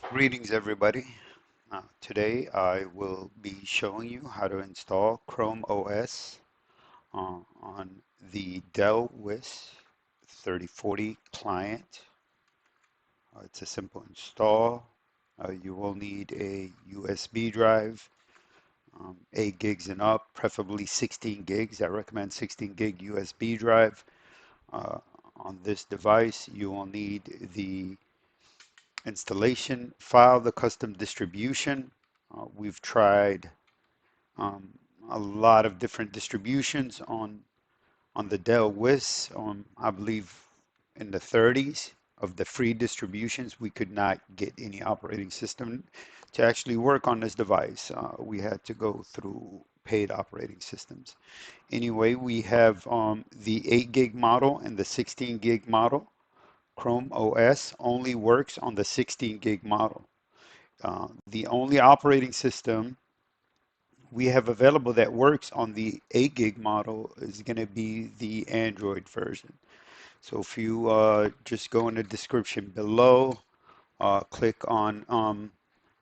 Greetings, everybody. Today I will be showing you how to install Chrome OS on the Dell Wyse 3040 client. It's a simple install. You will need a USB drive, 8 gigs and up, preferably 16 gigs. I recommend 16 gig USB drive. Uh, on this device, you will need the installation file, the custom distribution. We've tried um, a lot of different distributions on the Dell Wyse. I believe in the 30s of the free distributions, we could not get any operating system to actually work on this device. We had to go through paid operating systems. Anyway, we have the 8 gig model and the 16 gig model. Chrome OS only works on the 16 gig model. The only operating system we have available that works on the 8 gig model is going to be the Android version. So if you just go in the description below, click on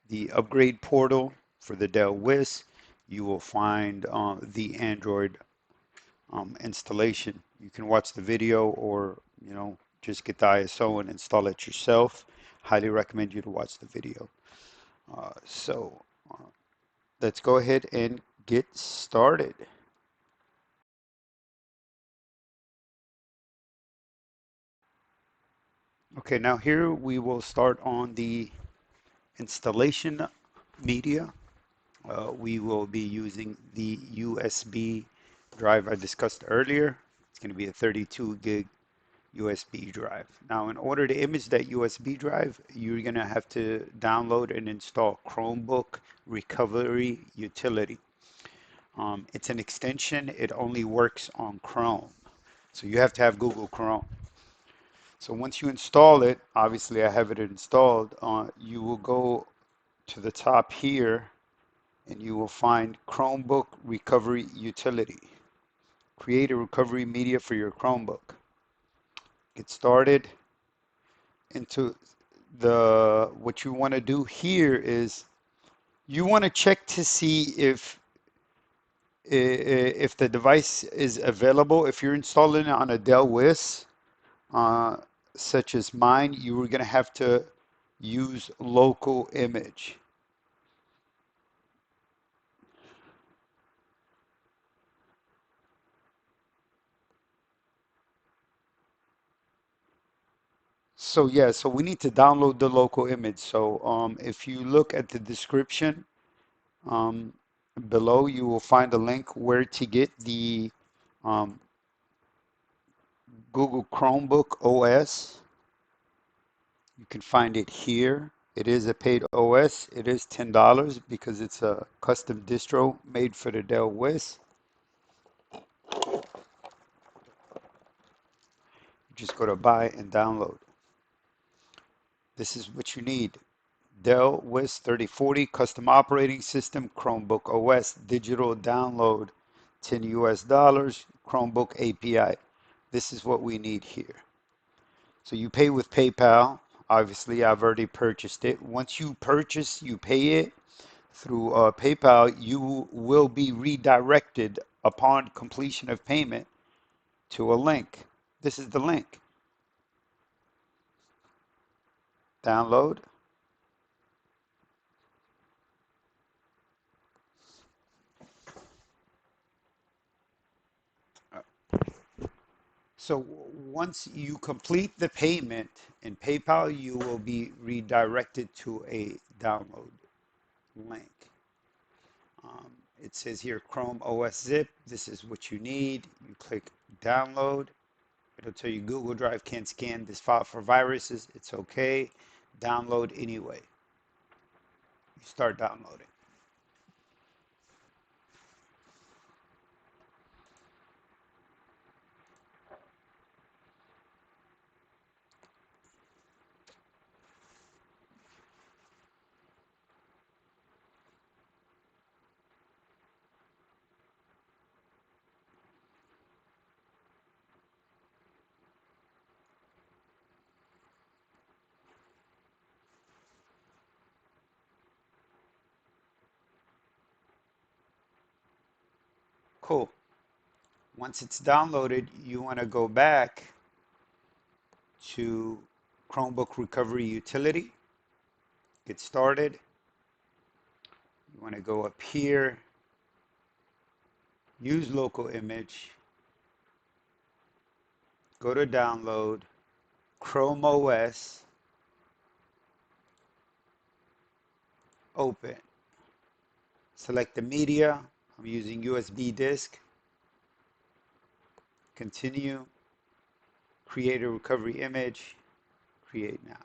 the upgrade portal for the Dell Wyse, you will find the Android installation. You can watch the video or, just get the ISO and install it yourself. Highly recommend you to watch the video. So let's go ahead and get started. Okay, now here we will start on the installation media. We will be using the USB drive I discussed earlier. It's going to be a 32 gig USB drive. Now, in order to image that USB drive, you're going to have to download and install ChromeBook Recovery Utility. It's an extension. It only works on Chrome. So you have to have Google Chrome. So once you install it, obviously I have it installed, you will go to the top here and you will find Chromebook Recovery Utility. Create a recovery media for your Chromebook. Get started. Into what you want to do here is you want to check to see if the device is available. If you're installing it on a Dell Wyse, uh, such as mine, you were going to have to use local image. So yeah, so we need to download the local image. So if you look at the description um, below, you will find a link where to get the um, Google Chromebook OS. You can find it here. It is a paid OS. It is $10 because it's a custom distro made for the Dell Wyse. Just go to buy and download. This is what you need. Dell Wyse 3040 custom operating system, Chromebook OS, digital download, $10 US, Chromebook API. This is what we need here. So you pay with PayPal. Obviously, I've already purchased it. Once you purchase, you pay it through PayPal, you will be redirected upon completion of payment to a link. This is the link. Download. So once you complete the payment in PayPal, you will be redirected to a download link. It says here Chrome OS zip. This is what you need. You click download. It'll tell you Google Drive can't scan this file for viruses. It's okay. Download anyway. You start downloading. Cool. Once it's downloaded, you want to go back to Chromebook Recovery Utility. Get started. You want to go up here, use local image, go to download, Chrome OS, open. Select the media. I'm using USB disk. Continue. Create a recovery image. Create now.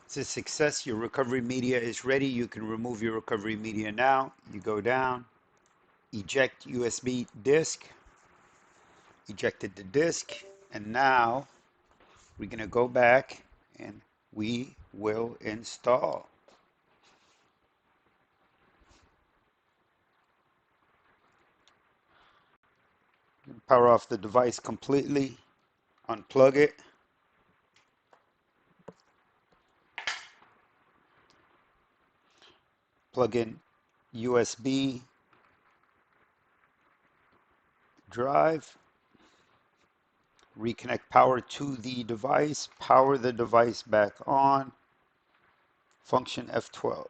It's a success. Your recovery media is ready. You can remove your recovery media now. You go down, eject USB disk, ejected the disk, and now we're going to go back and we will install. Power off the device completely, unplug it, plug in USB drive, reconnect power to the device, power the device back on, function F12.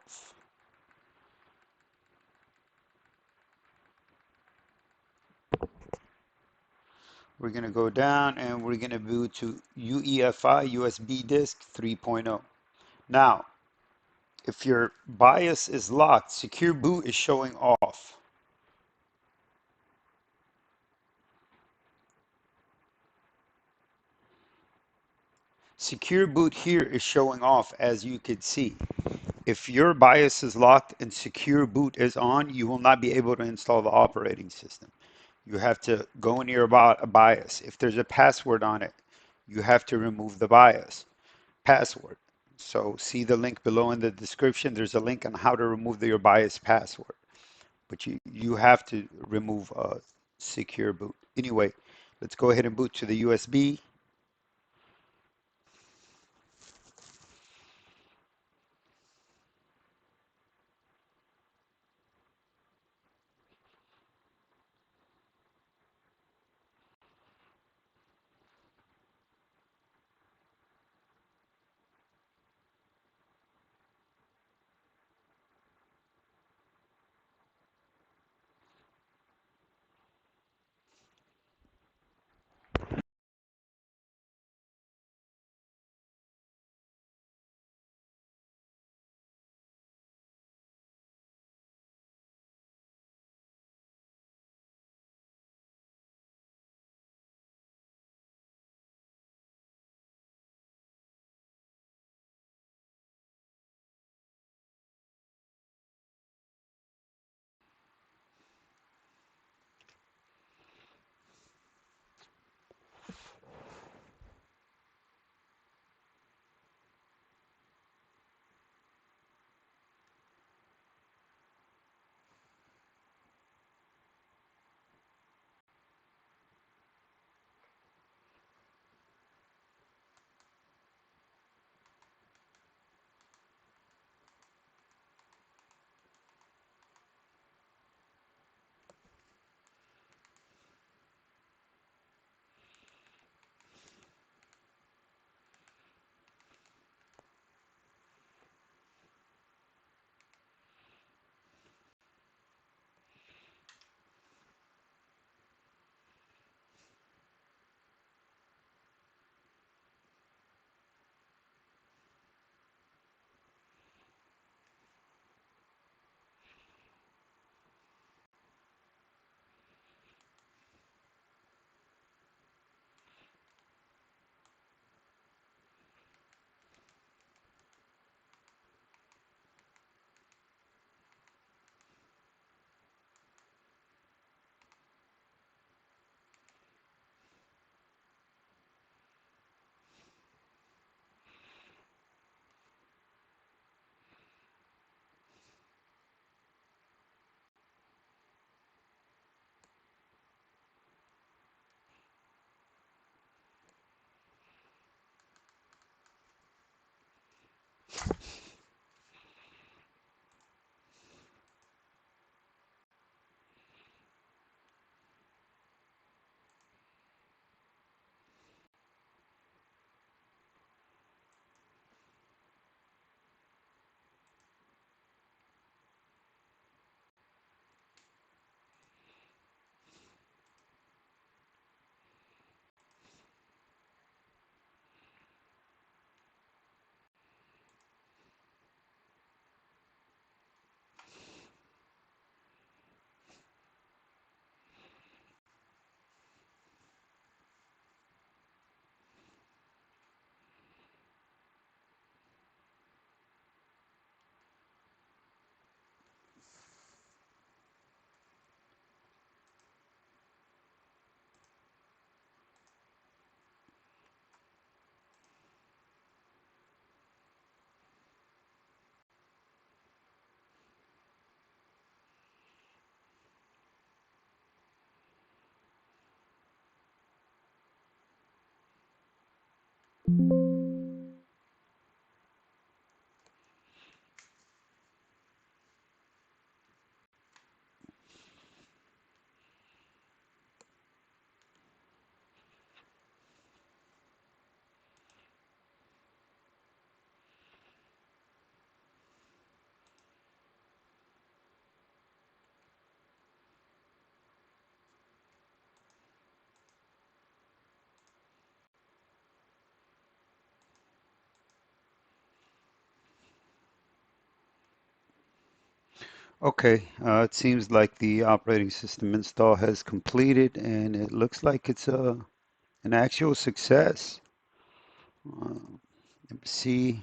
We're going to go down and we're going to boot to UEFI USB disk 3.0. Now, if your BIOS is locked, secure boot is showing off. Secure boot here is showing off, as you can see. If your BIOS is locked and secure boot is on, you will not be able to install the operating system. You have to go into your BIOS. If there's a password on it, you have to remove the BIOS password. So see the link below in the description. There's a link on how to remove your BIOS password. But you have to remove secure boot. Anyway, let's go ahead and boot to the USB. Okay, it seems like the operating system install has completed and it looks like it's an actual success. Let me see.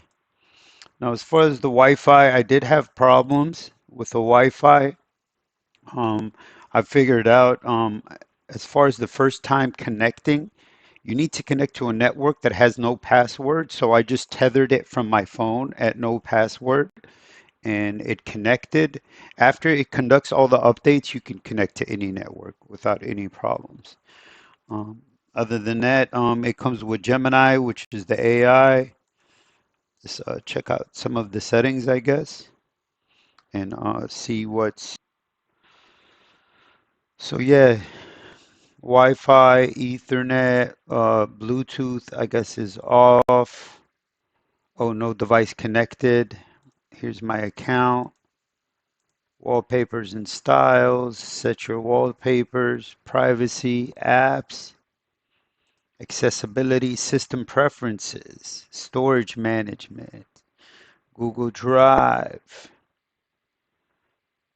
Now, as far as the Wi-Fi, I did have problems with the Wi-Fi. Um, I figured out as far as the first time connecting, you need to connect to a network that has no password. So I just tethered it from my phone at no password and it connected. After it conducts all the updates, you can connect to any network without any problems. Um, Other than that, it comes with Gemini, which is the AI. Let's check out some of the settings, I guess, and see what's. So yeah, Wi-Fi, Ethernet, Bluetooth, I guess is off. Oh, no device connected. Here's my account. Wallpapers and styles, set your wallpapers, privacy, apps, accessibility, system preferences, storage management, Google Drive,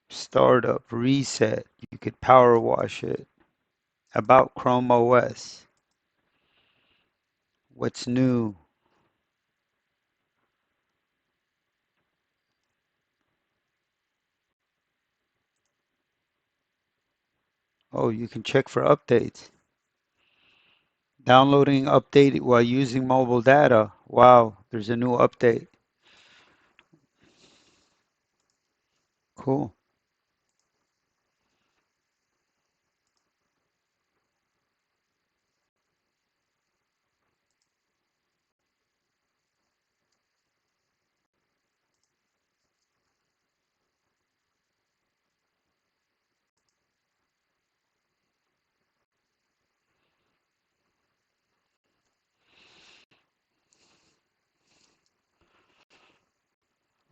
startup, reset. You could power wash it. About Chrome OS. What's new? Oh, you can check for updates. Downloading update while using mobile data. Wow, there's a new update. Cool.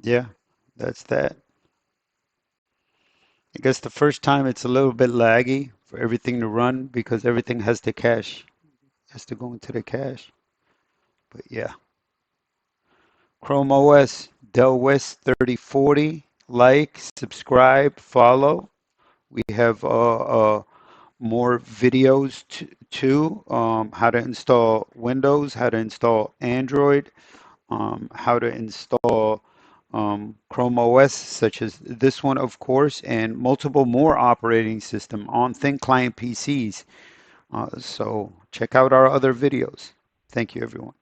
Yeah, that's that. I guess the first time it's a little bit laggy for everything to run because everything has to cache, has to go into the cache. But yeah, Chrome OS, Dell Wyse 3040, like, subscribe, follow. We have more videos too, how to install Windows, how to install Android, how to install Chrome OS, such as this one, of course, and multiple more operating system on thin client PCs. So check out our other videos. Thank you, everyone.